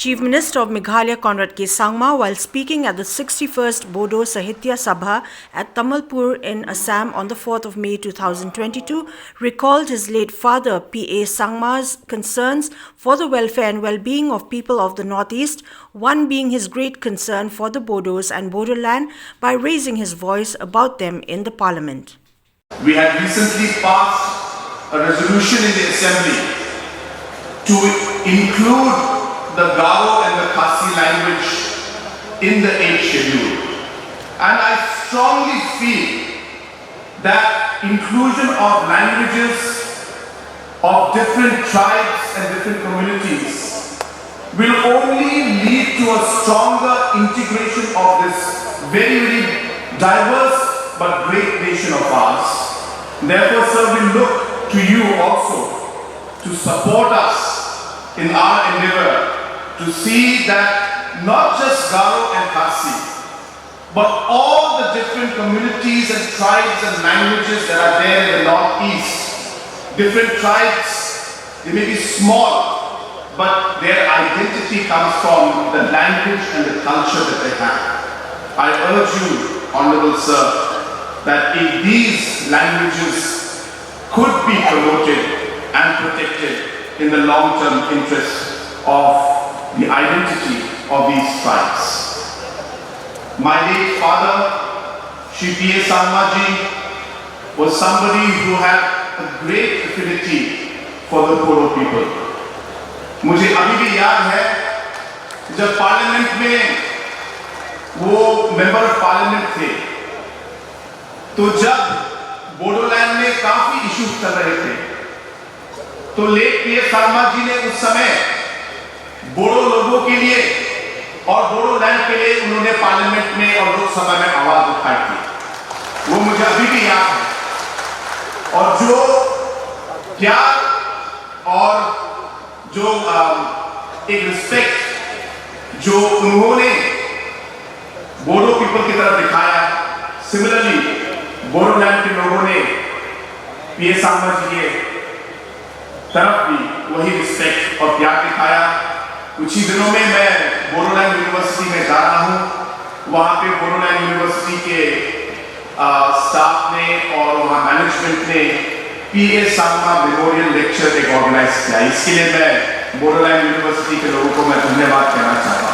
Chief Minister of Meghalaya CONRAD K. Sangma, while speaking at the 61st BODO SAHITYA SABHA at TAMULPUR in Assam on the 4th of May 2022, recalled his late father P.A. Sangma'S concerns for the welfare and well-being of people of the Northeast, one being his great concern for the BODOS and BODOLAND by raising his voice about them in the Parliament. We had recently passed a resolution in the Assembly to include the Garo and the Khasi language in the 8th schedule. And I strongly feel that inclusion of languages of different tribes and different communities will only lead to a stronger integration of this very, very diverse but great nation of ours. Therefore, sir, we look to you also to support us in our endeavor to see that not just Garo and Khasi, but all the different communities and tribes and languages that are there in the Northeast, different tribes, they may be small, but their identity comes from the language and the culture that they have. I urge you, Honorable Sir, that if these languages could be promoted and protected in the long-term interest of the identity of these tribes. My late father, Shri P.A. Sangma was somebody who had a great affinity for the Bodo people. मुझे अभी भी याद है जब parliament में वो member of parliament थे, तो जब बोडोलैंड में काफी इश्यूज चल रहे थे, तो लेट पीए शर्मा जी ने उस समय बोडो लोगों के लिए और बोडोलैंड के लिए उन्होंने पार्लियामेंट में और लोकसभा में आवाज उठाई थी। वो मुझे अभी भी याद है। और जो प्यार और जो एक रिस्पेक्ट जो उन्होंने बोडो पीपल की तरफ दिखाया, सिमिलरली बोडोलैंड के लोगों ने पीए शर्मा जी के तरफ भी वही रिस्पेक्ट और प्यार दिखाया। कुछ ही दिनों में मैं बोडोलैंड यूनिवर्सिटी में जा रहा हूँ। वहाँ पे बोडोलैंड यूनिवर्सिटी के स्टाफ ने और वहाँ मैनेजमेंट ने पीए शर्मा मेमोरियल लेक्चर एक ऑर्गेनाइज किया। इसके लिए मैं बोडोलैंड यूनिवर्सिटी के लोगों को मैं धन्यवाद कहना चाहता हूँ।